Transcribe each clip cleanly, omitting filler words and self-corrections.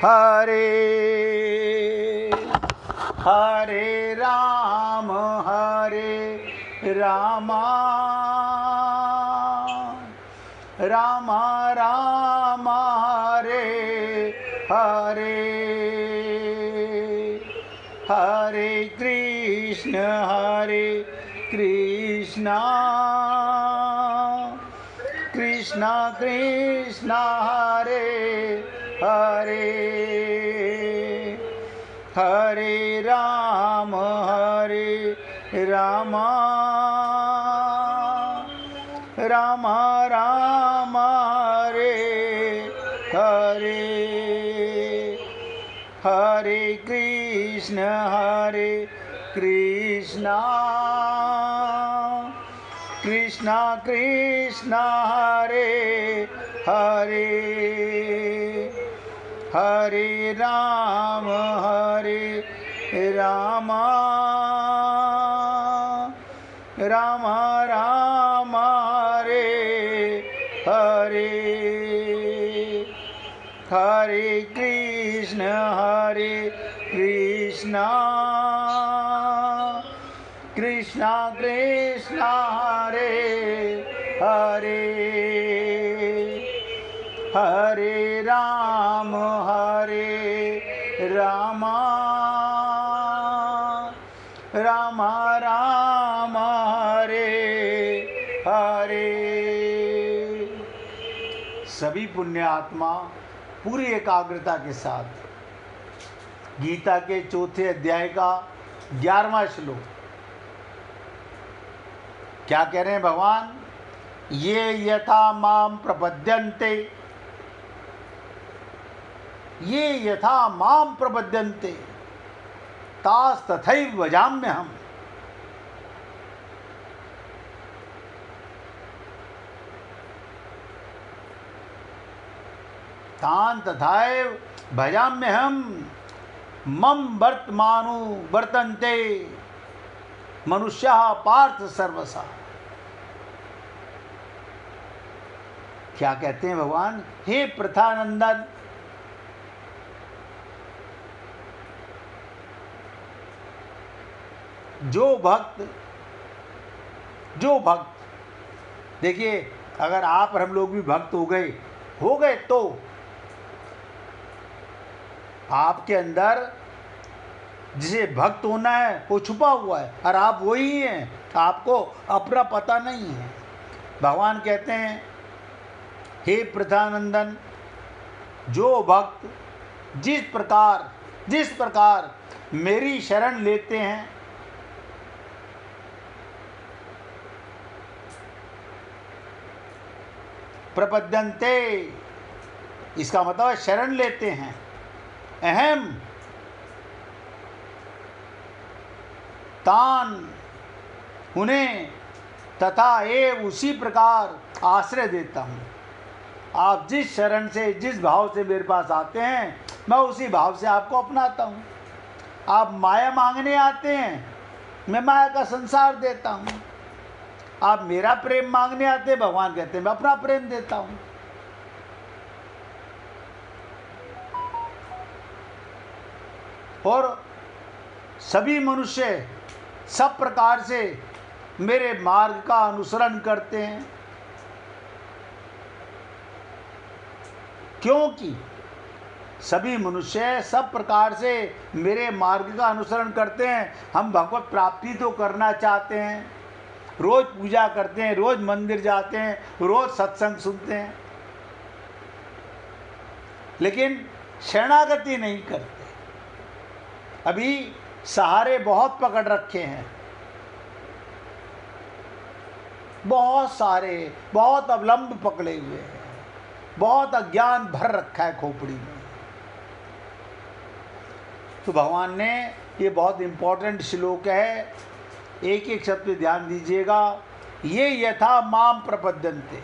हरे हरे राम राम राम हरे हरे हरे कृष्ण कृष्ण कृष्ण हरे हरे हरे राम राम राम हरे हरे हरे कृष्ण कृष्ण कृष्ण हरे हरे हरे राम राम राम हरे हरे हरे कृष्ण कृष्ण कृष्ण हरे हरे हरे राम राम राम हरे हरे। सभी पुण्य आत्मा पूरी एकाग्रता के साथ गीता के चौथे अध्याय का 11वां श्लोक क्या कह रहे हैं भगवान? ये यथा माम प्रपद्यन्ते, ये यथा माम प्रपद्यन्ते तास तथैव भजाम्यहम्। तान तथैव भजाम्यहम् मम वर्तमानु वर्तन्ते मनुष्याः पार्थ सर्वसा। क्या कहते हैं भगवान? हे प्रथानंदन, जो भक्त देखिए, अगर आप और हम लोग भी भक्त हो गए तो आपके अंदर जिसे भक्त होना है वो छुपा हुआ है और आप वही हैं, आपको अपना पता नहीं है। भगवान कहते हैं हे प्रथानंदन, जो भक्त जिस प्रकार मेरी शरण लेते हैं, प्रपद्यन्ते इसका मतलब शरण लेते हैं, अहम तान उन्हें तथा एव उसी प्रकार आश्रय देता हूँ। आप जिस शरण से जिस भाव से मेरे पास आते हैं, मैं उसी भाव से आपको अपनाता हूँ। आप माया मांगने आते हैं, मैं माया का संसार देता हूँ। आप मेरा प्रेम मांगने आते हैं, भगवान कहते हैं मैं अपना प्रेम देता हूँ। और सभी मनुष्य सब प्रकार से मेरे मार्ग का अनुसरण करते हैं, क्योंकि सभी मनुष्य सब प्रकार से मेरे मार्ग का अनुसरण करते हैं। हम भगवत प्राप्ति तो करना चाहते हैं, रोज पूजा करते हैं, रोज मंदिर जाते हैं, रोज सत्संग सुनते हैं, लेकिन शरणागति नहीं करते। अभी सहारे बहुत पकड़ रखे हैं, बहुत सारे, बहुत अवलंब पकड़े हुए हैं, बहुत अज्ञान भर रखा है खोपड़ी में। तो भगवान ने ये बहुत इंपॉर्टेंट श्लोक है, एक एक शब्द पे ध्यान दीजिएगा। ये यथा माम प्रपद्यन्ते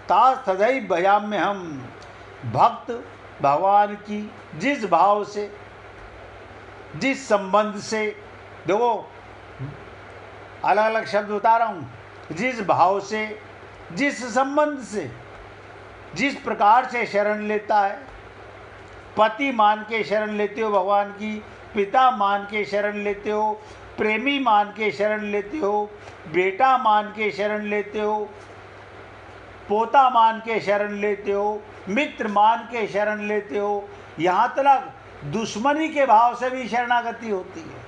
तास तथैव भजाम्यहम्। भक्त भगवान की जिस भाव से, जिस संबंध से, देखो अलग अलग शब्द बता रहा हूँ, जिस भाव से, जिस संबंध से, जिस प्रकार से शरण लेता है, पति मान के शरण लेते हो भगवान की, पिता मान के शरण लेते हो, प्रेमी मान के शरण लेते हो, बेटा मान के शरण लेते हो, पोता मान के शरण लेते हो, मित्र मान के शरण लेते हो, यहाँ तक दुश्मनी के भाव से भी शरणागति होती है।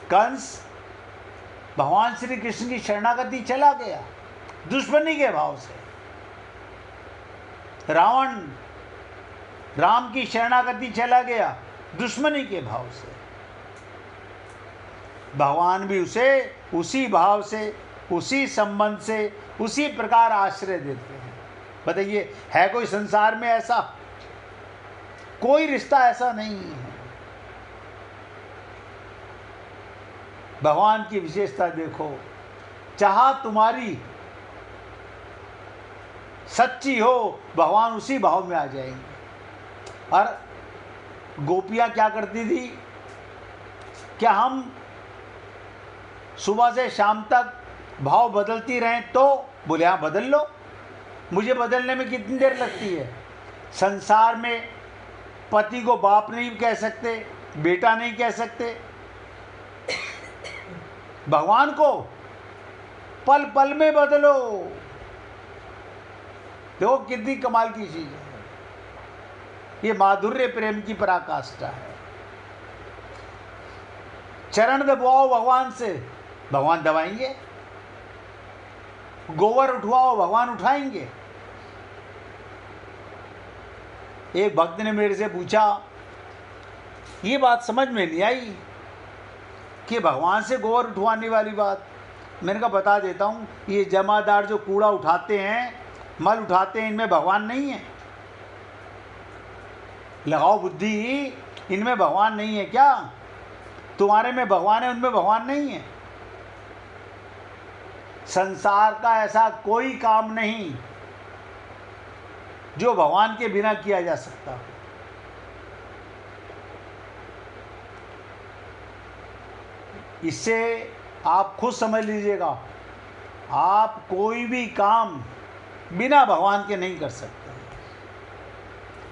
कंस भगवान श्री कृष्ण की शरणागति चला गया दुश्मनी के भाव से। रावण राम की शरणागति चला गया दुश्मनी के भाव से। भगवान भी उसे उसी भाव से, उसी संबंध से, उसी प्रकार आश्रय देते हैं। बताइए, है कोई संसार में ऐसा? कोई रिश्ता ऐसा नहीं है। भगवान की विशेषता देखो, चाह तुम्हारी सच्ची हो, भगवान उसी भाव में आ जाएंगे। और गोपियां क्या करती थी? क्या हम सुबह से शाम तक भाव बदलती रहें? तो बोले हाँ बदल लो। मुझे बदलने में कितनी देर लगती है? संसार में पति को बाप नहीं कह सकते, बेटा नहीं कह सकते, भगवान को पल पल में बदलो। देखो कितनी कमाल की चीज है। ये माधुर्य प्रेम की पराकाष्ठा है। चरण दबाओ भगवान से, भगवान दबाएंगे। गोबर उठवाओ, भगवान उठाएंगे। एक भक्त ने मेरे से पूछा, ये बात समझ में नहीं आई कि भगवान से गोबर उठवाने वाली बात। मैंने कहा बता देता हूँ, ये जमादार जो कूड़ा उठाते हैं, मल उठाते हैं, इनमें भगवान नहीं है। लगाओ बुद्धि, इनमें भगवान नहीं है क्या? तुम्हारे में भगवान है, उनमें भगवान नहीं है। संसार का ऐसा कोई काम नहीं जो भगवान के बिना किया जा सकता। इससे आप खुद समझ लीजिएगा, आप कोई भी काम बिना भगवान के नहीं कर सकते।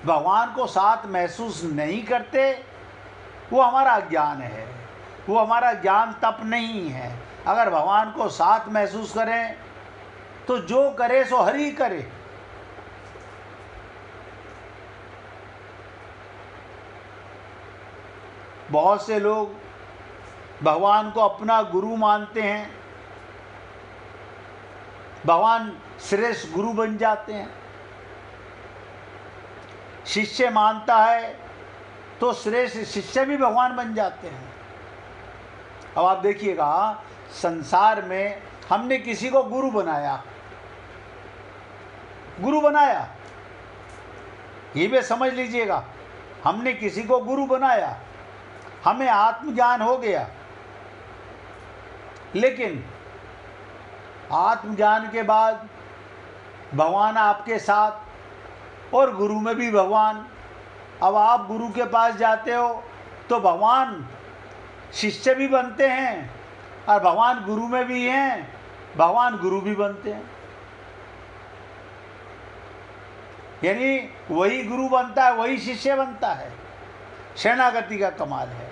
भगवान को साथ महसूस नहीं करते, वो हमारा ज्ञान है, वो हमारा ज्ञान तप नहीं है। अगर भगवान को साथ महसूस करें तो जो करे सो हरि करे। बहुत से लोग भगवान को अपना गुरु मानते हैं, भगवान श्रेष्ठ गुरु बन जाते हैं। शिष्य मानता है तो श्रेष्ठ शिष्य भी भगवान बन जाते हैं। अब आप देखिएगा, संसार में हमने किसी को गुरु बनाया, ये भी समझ लीजिएगा, हमने किसी को गुरु बनाया, हमें आत्मज्ञान हो गया। लेकिन आत्मज्ञान के बाद भगवान आपके साथ, और गुरु में भी भगवान। अब आप गुरु के पास जाते हो तो भगवान शिष्य भी बनते हैं, और भगवान गुरु में भी हैं, भगवान गुरु भी बनते हैं। यानी वही गुरु बनता है, वही शिष्य बनता है। शरणागति का कमाल है।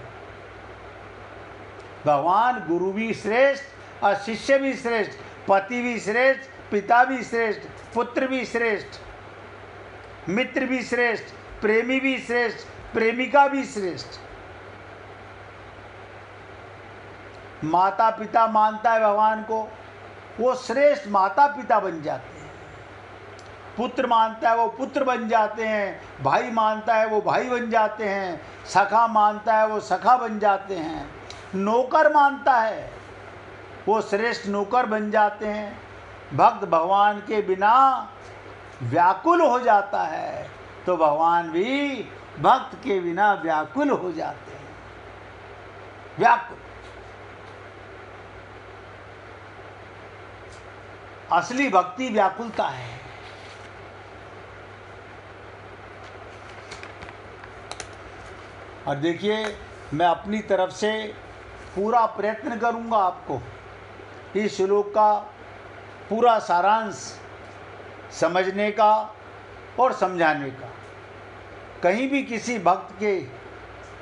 भगवान गुरु भी श्रेष्ठ और शिष्य भी श्रेष्ठ, पति भी श्रेष्ठ, पिता भी श्रेष्ठ, पुत्र भी श्रेष्ठ, मित्र भी श्रेष्ठ, प्रेमी भी श्रेष्ठ, प्रेमिका भी श्रेष्ठ। माता पिता मानता है भगवान को, वो श्रेष्ठ माता पिता बन जाते हैं। पुत्र मानता है वो पुत्र बन जाते हैं, भाई मानता है वो भाई बन जाते हैं, सखा मानता है वो सखा बन जाते हैं, नौकर मानता है वो श्रेष्ठ नौकर बन जाते हैं। भक्त भगवान के बिना व्याकुल हो जाता है, तो भगवान भी भक्त के बिना व्याकुल हो जाते हैं। व्याकुल, असली भक्ति व्याकुलता है। और देखिए, मैं अपनी तरफ से पूरा प्रयत्न करूंगा आपको इस श्लोक का पूरा सारांश समझने का और समझाने का। कहीं भी किसी भक्त के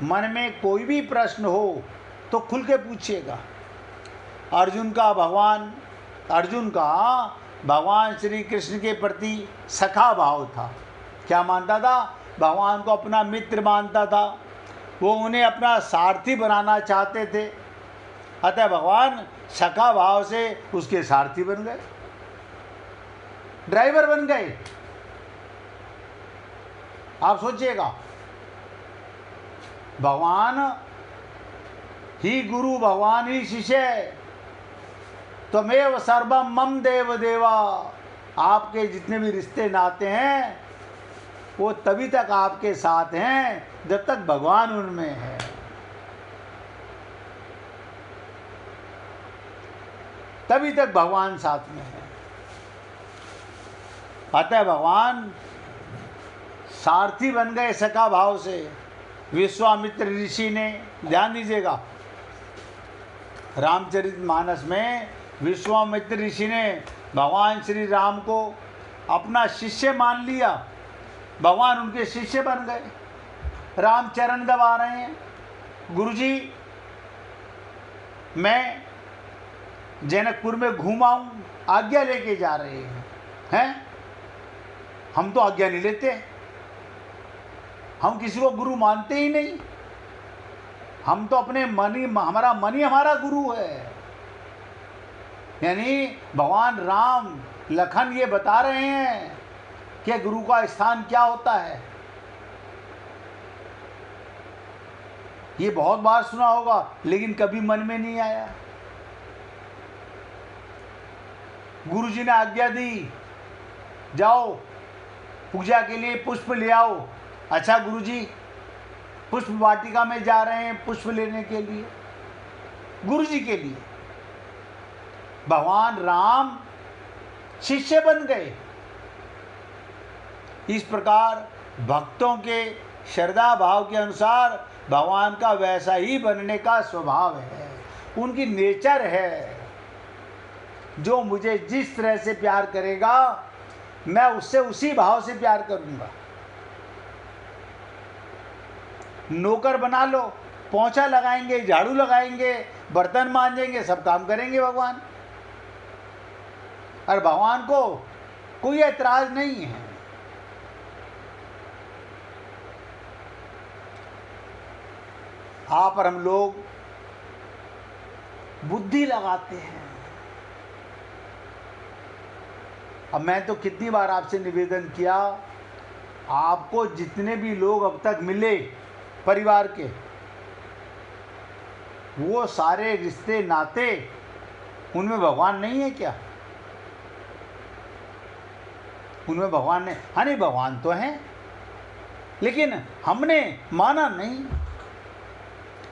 मन में कोई भी प्रश्न हो तो खुल के पूछिएगा। अर्जुन का भगवान श्री कृष्ण के प्रति सखा भाव था। क्या मानता था? भगवान को अपना मित्र मानता था। वो उन्हें अपना सारथी बनाना चाहते थे। अतः भगवान सखा भाव से उसके सारथी बन गए, ड्राइवर बन गए। आप सोचिएगा, भगवान ही गुरु, भगवान ही शिष्य, त्वमेव सर्वम मम देव देवा। आपके जितने भी रिश्ते नाते हैं वो तभी तक आपके साथ हैं जब तक भगवान उनमें है। तभी तक भगवान साथ में है। अतः भगवान सारथी बन गए सखा भाव से। विश्वामित्र ऋषि ने, ध्यान दीजिएगा, रामचरितमानस में विश्वामित्र ऋषि ने भगवान श्री राम को अपना शिष्य मान लिया। भगवान उनके शिष्य बन गए। राम चरण दबा रहे हैं, गुरुजी मैं जनकपुर में घूम आऊं, आज्ञा लेके जा रहे हैं। हम तो आज्ञा नहीं लेते, हम किसी को गुरु मानते ही नहीं। हम तो अपने हमारा मन ही हमारा गुरु है। यानी भगवान राम लखन ये बता रहे हैं कि गुरु का स्थान क्या होता है। ये बहुत बार सुना होगा लेकिन कभी मन में नहीं आया। गुरुजी ने आज्ञा दी, जाओ पूजा के लिए पुष्प ले आओ। अच्छा गुरुजी, पुष्प वाटिका में जा रहे हैं पुष्प लेने के लिए, गुरुजी के लिए। भगवान राम शिष्य बन गए। इस प्रकार भक्तों के श्रद्धा भाव के अनुसार भगवान का वैसा ही बनने का स्वभाव है, उनकी नेचर है। जो मुझे जिस तरह से प्यार करेगा मैं उससे उसी भाव से प्यार करूंगा। नौकर बना लो, पोंछा लगाएंगे, झाड़ू लगाएंगे, बर्तन मांजेंगे, सब काम करेंगे भगवान। और भगवान को कोई ऐतराज नहीं है। आप और हम लोग बुद्धि लगाते हैं। अब मैं तो कितनी बार आपसे निवेदन किया, आपको जितने भी लोग अब तक मिले परिवार के, वो सारे रिश्ते नाते उनमें भगवान नहीं है क्या? उनमें भगवान ने, हाँ नहीं भगवान तो हैं, लेकिन हमने माना नहीं।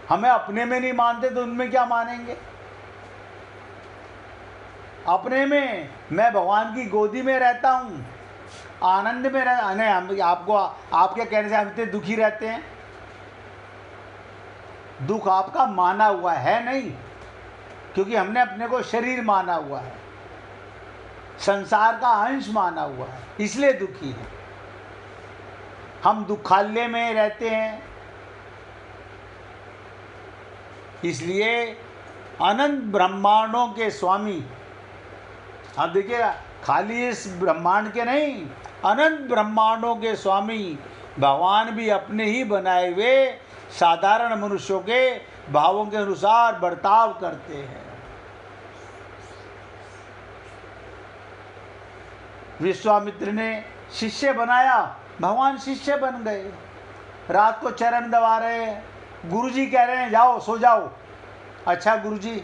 हमें अपने में नहीं मानते तो उनमें क्या मानेंगे? अपने में मैं भगवान की गोदी में रहता हूँ, आनंद में रह, नहीं हम आपको आपके कहने से हम इतने दुखी रहते हैं। दुख आपका माना हुआ है नहीं, क्योंकि हमने अपने को शरीर माना हुआ है, संसार का अंश माना हुआ है, इसलिए दुखी है। हम दुखालय में रहते हैं, इसलिए अनंत ब्रह्मांडों के स्वामी, आप देखिएगा खाली इस ब्रह्मांड के नहीं, अनंत ब्रह्मांडों के स्वामी भगवान भी अपने ही बनाए हुए साधारण मनुष्यों के भावों के अनुसार बर्ताव करते हैं। विश्वामित्र ने शिष्य बनाया, भगवान शिष्य बन गए। रात को चरण दबा रहे हैं, गुरुजी कह रहे हैं जाओ सो जाओ। अच्छा गुरुजी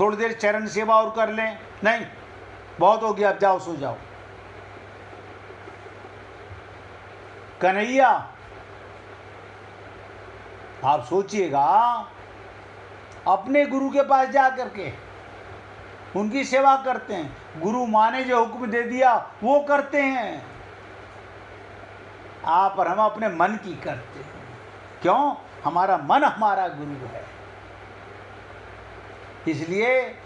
थोड़ी देर चरण सेवा और कर लें, नहीं बहुत हो गया अब जाओ सो जाओ। कन्हैया, आप सोचिएगा, अपने गुरु के पास जा करके उनकी सेवा करते हैं। गुरु माँ ने जो हुक्म दे दिया वो करते हैं। आप और हम अपने मन की करते हैं। क्यों? हमारा मन हमारा गुरु है। इसलिए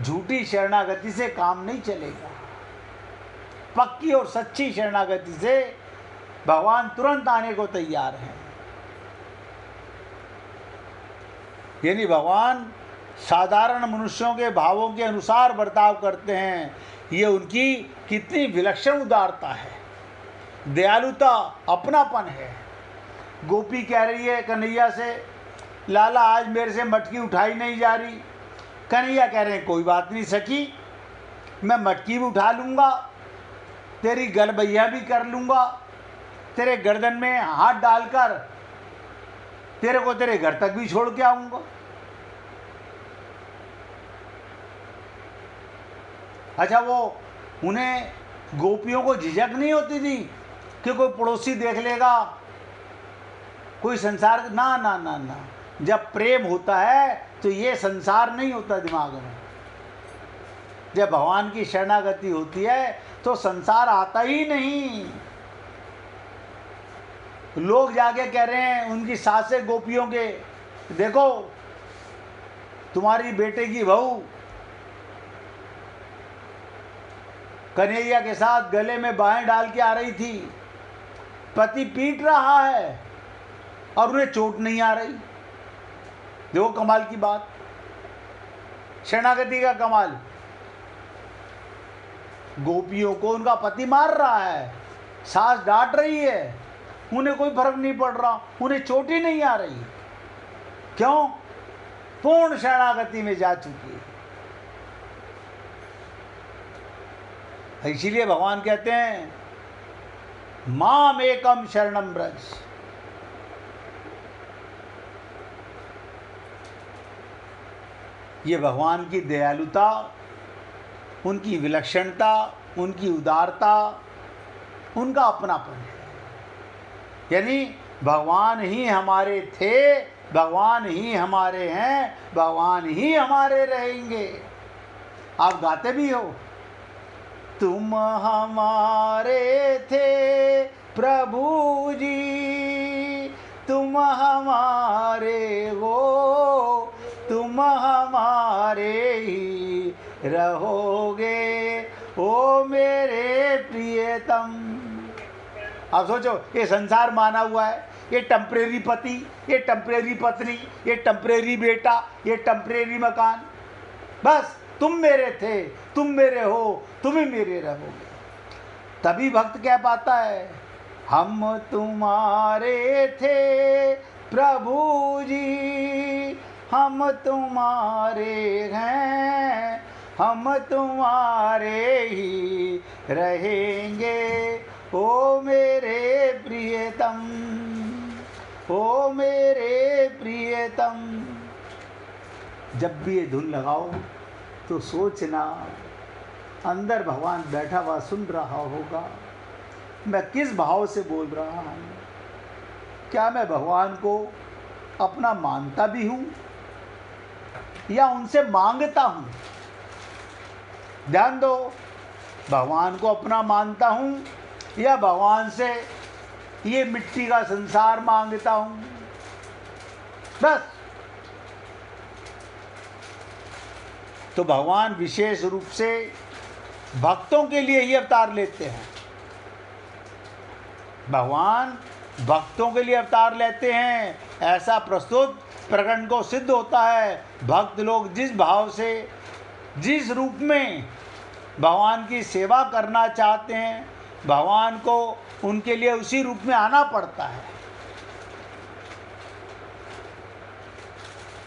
झूठी शरणागति से काम नहीं चलेगा। पक्की और सच्ची शरणागति से भगवान तुरंत आने को तैयार हैं। यानी भगवान साधारण मनुष्यों के भावों के अनुसार बर्ताव करते हैं। ये उनकी कितनी विलक्षण उदारता है, दयालुता, अपनापन है। गोपी कह रही है कन्हैया से, लाला आज मेरे से मटकी उठाई नहीं जा रही। कन्हैया कह रहे हैं कोई बात नहीं सखी, मैं मटकी भी उठा लूँगा, तेरी गलबैया भी कर लूँगा, तेरे गर्दन में हाथ डालकर तेरे को तेरे घर तक भी छोड़ के आऊँगा। अच्छा, वो उन्हें गोपियों को झिझक नहीं होती थी कि कोई पड़ोसी देख लेगा, कोई संसार, ना ना ना ना। जब प्रेम होता है तो ये संसार नहीं होता दिमाग में। जब भगवान की शरणागति होती है तो संसार आता ही नहीं। लोग जाके कह रहे हैं उनकी सासे गोपियों के, देखो तुम्हारी बेटे की बहू कन्हैया के साथ गले में बाहें डाल के आ रही थी, पति पीट रहा है और उन्हें चोट नहीं आ रही। देखो कमाल की बात, शरणागति का कमाल। गोपियों को उनका पति मार रहा है, सास डांट रही है, उन्हें कोई फर्क नहीं पड़ रहा, उन्हें चोट ही नहीं आ रही। क्यों? पूर्ण शरणागति में जा चुकी है। इसीलिए भगवान कहते हैं माम एकम शरणम ब्रज। ये भगवान की दयालुता, उनकी विलक्षणता, उनकी उदारता, उनका अपनापन है। यानी भगवान ही हमारे थे, भगवान ही हमारे हैं, भगवान ही हमारे रहेंगे। आप गाते भी हो, तुम हमारे थे प्रभु जी, तुम हमारे वो, तुम हमारे ही रहोगे ओ मेरे प्रियतम। आप सोचो, ये संसार माना हुआ है, ये टेम्परेरी पति, ये टेम्परेरी पत्नी, ये टेम्परेरी बेटा, ये टेम्परेरी मकान, बस तुम मेरे थे, तुम मेरे हो, तुम ही मेरे रहोगे। तभी भक्त कह पाता है हम तुम्हारे थे प्रभु जी, हम तुम्हारे हैं, हम तुम्हारे ही रहेंगे ओ मेरे प्रियतम, ओ मेरे प्रियतम। जब भी ये धुन लगाओ तो सोचना अंदर भगवान बैठा हुआ सुन रहा होगा, मैं किस भाव से बोल रहा हूँ। क्या मैं भगवान को अपना मानता भी हूँ या उनसे मांगता हूँ? ध्यान दो, भगवान को अपना मानता हूँ या भगवान से ये मिट्टी का संसार मांगता हूँ। बस। तो भगवान विशेष रूप से भक्तों के लिए ही अवतार लेते हैं। भगवान भक्तों के लिए अवतार लेते हैं, ऐसा प्रस्तुत प्रकरण को सिद्ध होता है। भक्त लोग जिस भाव से, जिस रूप में भगवान की सेवा करना चाहते हैं, भगवान को उनके लिए उसी रूप में आना पड़ता है।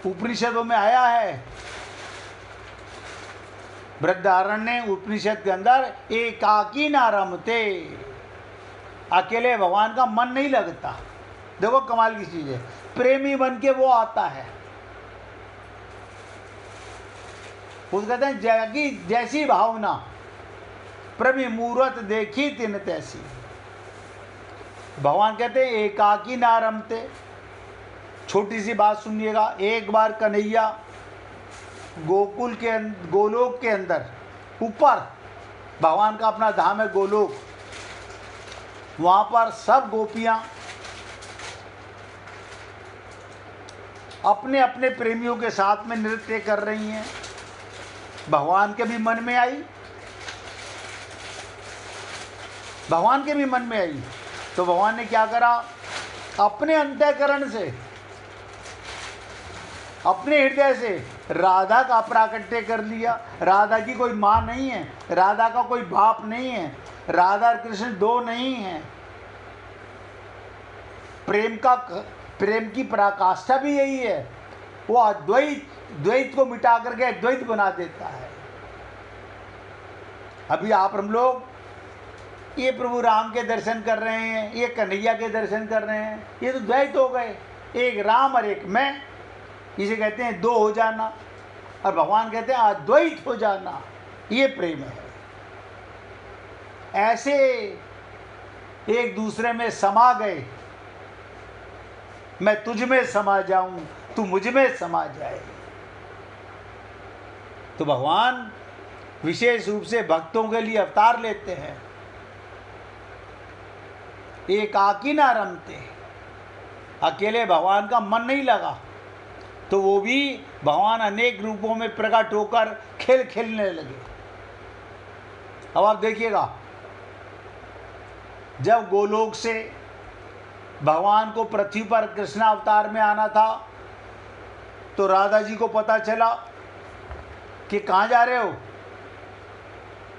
उपनिषदों में आया है, बृहदारण्य उपनिषद के अंदर एकाकी न रमते, अकेले भगवान का मन नहीं लगता। देखो कमाल की चीज है, प्रेमी बन के वो आता है। वो कहते हैं जगी जैसी भावना प्रभु मूरत देखी तिन तैसी। भगवान कहते हैं एकाकी न रमते। छोटी सी बात सुनिएगा, एक बार कन्हैया गोकुल के गोलोक के अंदर, ऊपर भगवान का अपना धाम है गोलोक, वहाँ पर सब गोपियाँ अपने अपने प्रेमियों के साथ में नृत्य कर रही हैं। भगवान के भी मन में आई, भगवान के भी मन में आई तो भगवान ने क्या करा, अपने अंतःकरण से, अपने हृदय से राधा का प्राकट्य कर लिया। राधा की कोई माँ नहीं है, राधा का कोई बाप नहीं है, राधा और कृष्ण दो नहीं हैं। प्रेम की पराकाष्ठा भी यही है, वो द्वैत को मिटा करके अद्वैत बना देता है। अभी हम लोग ये प्रभु राम के दर्शन कर रहे हैं, ये कन्हैया के दर्शन कर रहे हैं, ये तो द्वैत हो गए, एक राम और एक मैं। इसे कहते हैं दो हो जाना, और भगवान कहते हैं अद्वैत हो जाना, ये प्रेम है। ऐसे एक दूसरे में समा गए, मैं तुझ में समा जाऊं, तू मुझ में समा जाए। तो भगवान विशेष रूप से भक्तों के लिए अवतार लेते हैं। एकाकी ना रमते, अकेले भगवान का मन नहीं लगा, तो वो भी भगवान अनेक रूपों में प्रकट होकर खेल खेलने लगे। अब आप देखिएगा, जब गोलोक से भगवान को पृथ्वी पर कृष्ण अवतार में आना था, तो राधा जी को पता चला कि कहाँ जा रहे हो,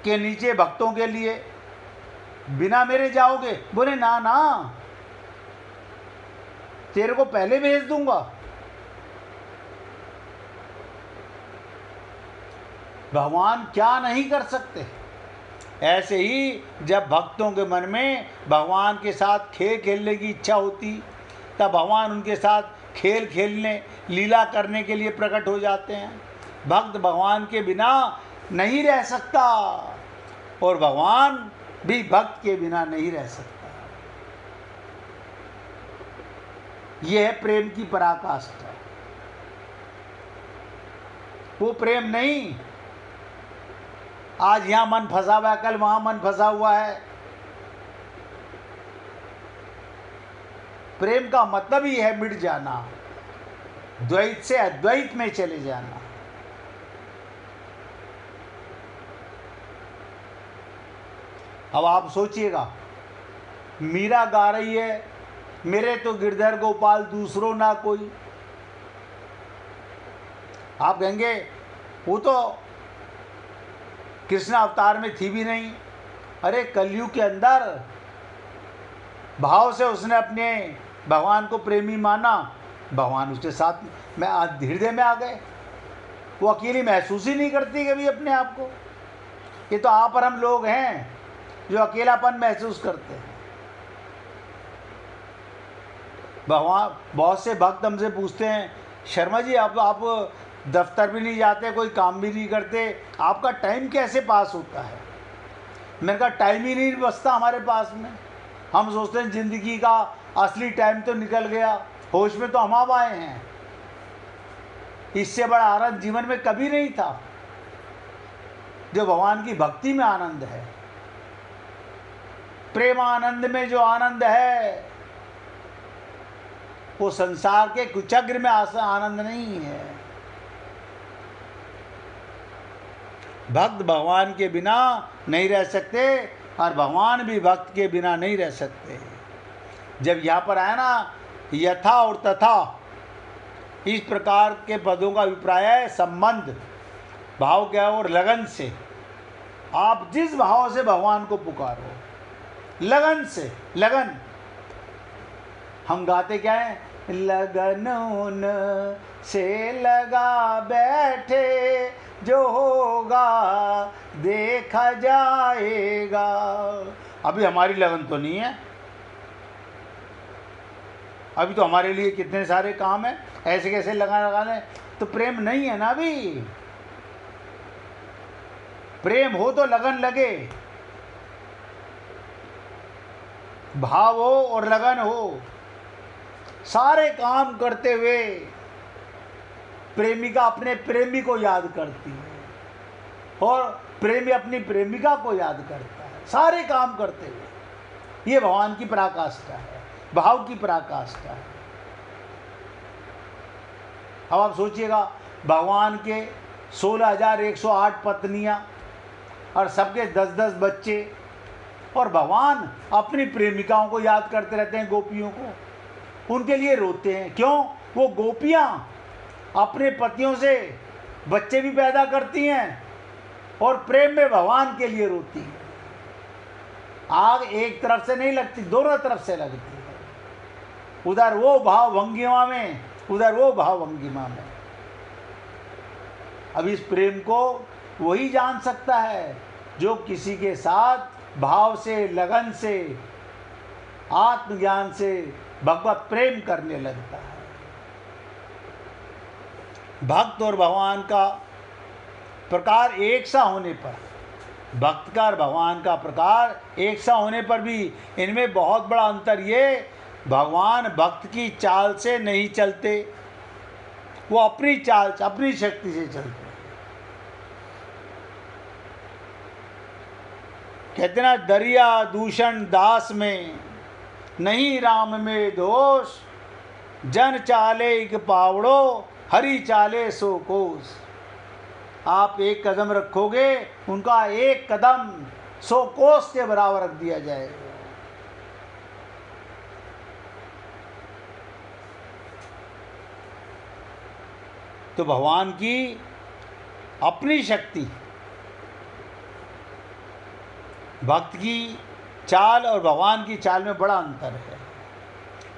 कि नीचे भक्तों के लिए बिना मेरे जाओगे। बोले ना ना, तेरे को पहले भेज दूंगा। भगवान क्या नहीं कर सकते। ऐसे ही जब भक्तों के मन में भगवान के साथ खेल खेलने की इच्छा होती, तब भगवान उनके साथ खेल खेलने, लीला करने के लिए प्रकट हो जाते हैं। भक्त भगवान के बिना नहीं रह सकता, और भगवान भी भक्त के बिना नहीं रह सकता। यह है प्रेम की पराकाष्ठा। वो प्रेम नहीं आज यहाँ मन फंसा हुआ है, कल वहाँ मन फंसा हुआ है। प्रेम का मतलब ही है मिट जाना, द्वैत से अद्वैत में चले जाना। अब आप सोचिएगा, मीरा गा रही है, मेरे तो गिरधर गोपाल दूसरो ना कोई। आप कहेंगे वो तो कृष्ण अवतार में थी भी नहीं। अरे कलयुग के अंदर भाव से उसने अपने भगवान को प्रेमी माना, भगवान उसके साथ में हृदय में आ गए। वो अकेली महसूस ही नहीं करती कभी अपने आप को। ये तो आप और हम लोग हैं जो अकेलापन महसूस करते हैं। भगवान, बहुत से भक्त हमसे पूछते हैं, शर्मा जी आप दफ्तर भी नहीं जाते, कोई काम भी नहीं करते, आपका टाइम कैसे पास होता है? मैंने कहा टाइम ही नहीं बचता हमारे पास में। हम सोचते हैं ज़िंदगी का असली टाइम तो निकल गया, होश में तो हम अब आए हैं। इससे बड़ा आनंद जीवन में कभी नहीं था जो भगवान की भक्ति में आनंद है। प्रेमानंद में जो आनंद है वो संसार के कुचक्र में आनंद नहीं है। भक्त भगवान के बिना नहीं रह सकते, और भगवान भी भक्त के बिना नहीं रह सकते। जब यहाँ पर आया ना यथा और तथा, इस प्रकार के पदों का अभिप्राय है संबंध, भाव क्या और लगन से। आप जिस भाव से भगवान को पुकारो, लगन से, लगन हम गाते क्या है, लगन उन से लगा बैठे, जो होगा देखा जाएगा। अभी हमारी लगन तो नहीं है, अभी तो हमारे लिए कितने सारे काम हैं, ऐसे कैसे लगाने, तो प्रेम नहीं है ना अभी। प्रेम हो तो लगन लगे, भाव हो और लगन हो। सारे काम करते हुए प्रेमिका अपने प्रेमी को याद करती है, और प्रेमी अपनी प्रेमिका को याद करता है, सारे काम करते हुए। ये भगवान की पराकाष्ठा है, भाव की पराकाष्ठा है। अब आप सोचिएगा, भगवान के 16,108 पत्नियां और सबके 10-10 बच्चे, और भगवान अपनी प्रेमिकाओं को याद करते रहते हैं, गोपियों को, उनके लिए रोते हैं। क्यों? वो गोपियाँ अपने पतियों से बच्चे भी पैदा करती हैं और प्रेम में भगवान के लिए रोती हैं। आग एक तरफ से नहीं लगती, दोनों तरफ से लगती है। उधर वो भाव भंगिमा में, उधर वो भाव भंगिमा में। अब इस प्रेम को वही जान सकता है जो किसी के साथ भाव से, लगन से, आत्मज्ञान से भगवत प्रेम करने लगता है। भक्त और भगवान का प्रकार एक सा होने पर, भक्त का और भगवान का प्रकार एक सा होने पर भी इनमें बहुत बड़ा अंतर ये, भगवान भक्त की चाल से नहीं चलते, वो अपनी चाल, अपनी शक्ति से चलते। कहते ना, दरिया दूषण दास में नहीं राम में दोष, जन चाले एक पावड़ो हरि चाले सो कोस। आप एक कदम रखोगे, उनका एक कदम 100 कोस के बराबर रख दिया जाएगा। तो भगवान की अपनी शक्ति, भक्त की चाल और भगवान की चाल में बड़ा अंतर है।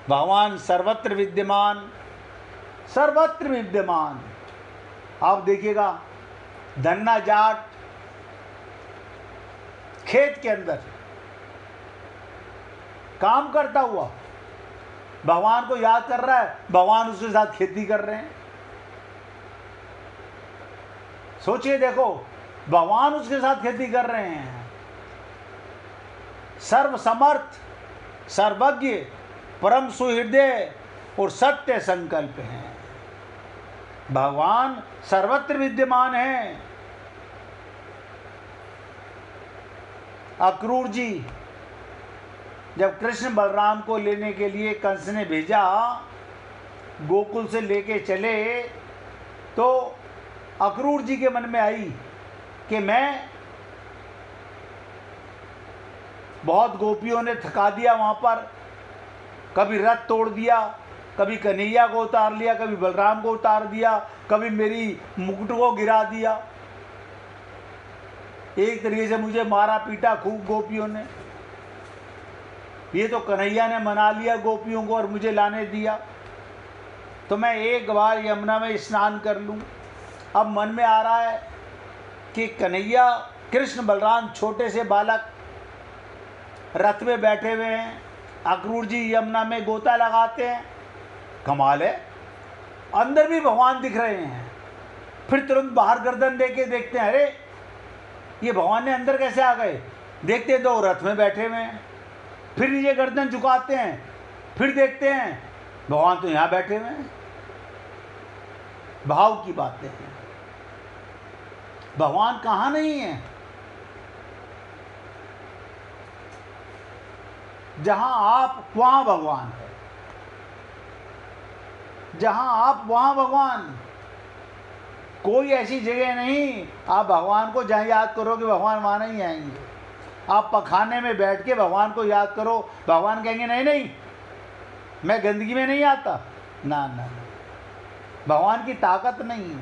भगवान सर्वत्र विद्यमान, सर्वत्र विद्यमान। आप देखिएगा, धन्ना जाट खेत के अंदर काम करता हुआ भगवान को याद कर रहा है, भगवान उसके साथ खेती कर रहे हैं। सोचिए, देखो, भगवान उसके साथ खेती कर रहे हैं। सर्वसमर्थ, सर्वज्ञ, परम सुहृदय और सत्य संकल्प हैं। भगवान सर्वत्र विद्यमान हैं। अक्रूर जी जब कृष्ण बलराम को लेने के लिए कंस ने भेजा, गोकुल से लेके चले, तो अक्रूर जी के मन में आई कि मैं, बहुत गोपियों ने थका दिया वहाँ पर, कभी रथ तोड़ दिया, कभी कन्हैया को उतार लिया, कभी बलराम को उतार दिया, कभी मेरी मुकुट को गिरा दिया। एक तरीके से मुझे मारा पीटा खूब गोपियों ने। ये तो कन्हैया ने मना लिया गोपियों को और मुझे लाने दिया, तो मैं एक बार यमुना में स्नान कर लूँ। अब मन में आ रहा है कि कन्हैया, कृष्ण बलराम छोटे से बालक रथ में बैठे हुए हैं, अक्रूर जी यमुना में गोता लगाते हैं। कमाल है, अंदर भी भगवान दिख रहे हैं। फिर तुरंत बाहर गर्दन देके देखते हैं, अरे ये भगवान ने अंदर कैसे आ गए। देखते हैं तो रथ में बैठे हुए हैं। फिर नीचे गर्दन झुकाते हैं, फिर देखते हैं भगवान तो यहाँ बैठे हुए हैं। भाव की बातें हैं, भगवान कहाँ नहीं है। जहां आप वहां भगवान है, जहां आप वहां भगवान। कोई ऐसी जगह नहीं आप भगवान को जहां याद करोगे भगवान वहां नहीं आएंगे। आप पखाने में बैठ के भगवान को याद करो, भगवान कहेंगे नहीं नहीं मैं गंदगी में नहीं आता। ना ना, भगवान की ताकत नहीं है,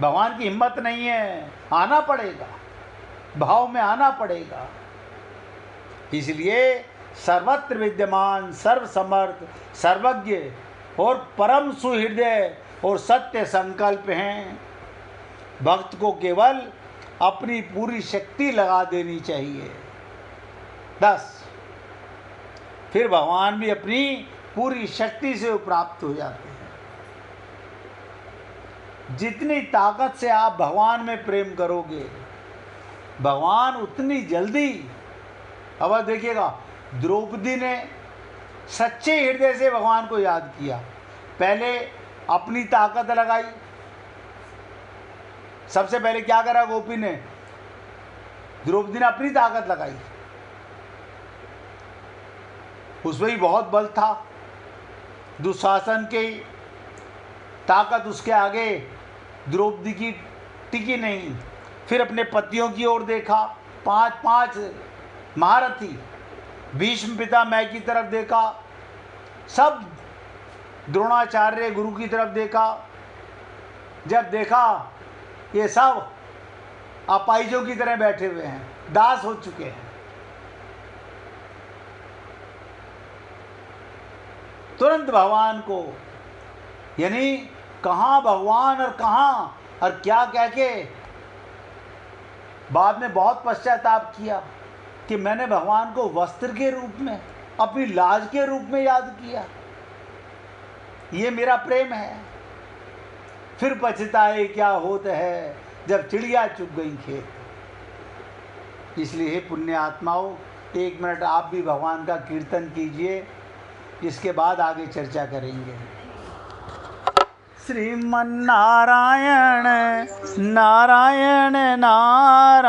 भगवान की हिम्मत नहीं है। आना पड़ेगा, भाव में आना पड़ेगा। इसलिए सर्वत्र विद्यमान, सर्वसमर्थ, सर्वज्ञ और परम सुहृदय और सत्य संकल्प हैं। भक्त को केवल अपनी पूरी शक्ति लगा देनी चाहिए, बस। फिर भगवान भी अपनी पूरी शक्ति से प्राप्त हो जाते हैं। जितनी ताकत से आप भगवान में प्रेम करोगे, भगवान उतनी जल्दी। अब देखिएगा, द्रौपदी ने सच्चे हृदय से भगवान को याद किया। पहले अपनी ताकत लगाई। सबसे पहले क्या करा गोपी ने? द्रौपदी ने अपनी ताकत लगाई। उसमें ही बहुत बल था। दुशासन की ताकत उसके आगे द्रौपदी की टिकी नहीं। फिर अपने पतियों की ओर देखा, 5 महारथी, भीष्म पितामह की तरफ देखा, सब द्रोणाचार्य गुरु की तरफ देखा। जब देखा ये सब अपाहिजों की तरह बैठे हुए हैं, दास हो चुके हैं, तुरंत भगवान को, यानी कहाँ भगवान और कहाँ और क्या कह के बाद में बहुत पश्चाताप किया कि मैंने भगवान को वस्त्र के रूप में, अपनी लाज के रूप में याद किया, ये मेरा प्रेम है। फिर पछताए क्या होता है जब चिड़िया चुग गई खेत। इसलिए हे पुण्य आत्माओं, 1 मिनट आप भी भगवान का कीर्तन कीजिए, इसके बाद आगे चर्चा करेंगे। श्रीमन्नारायण नारायण नारायण।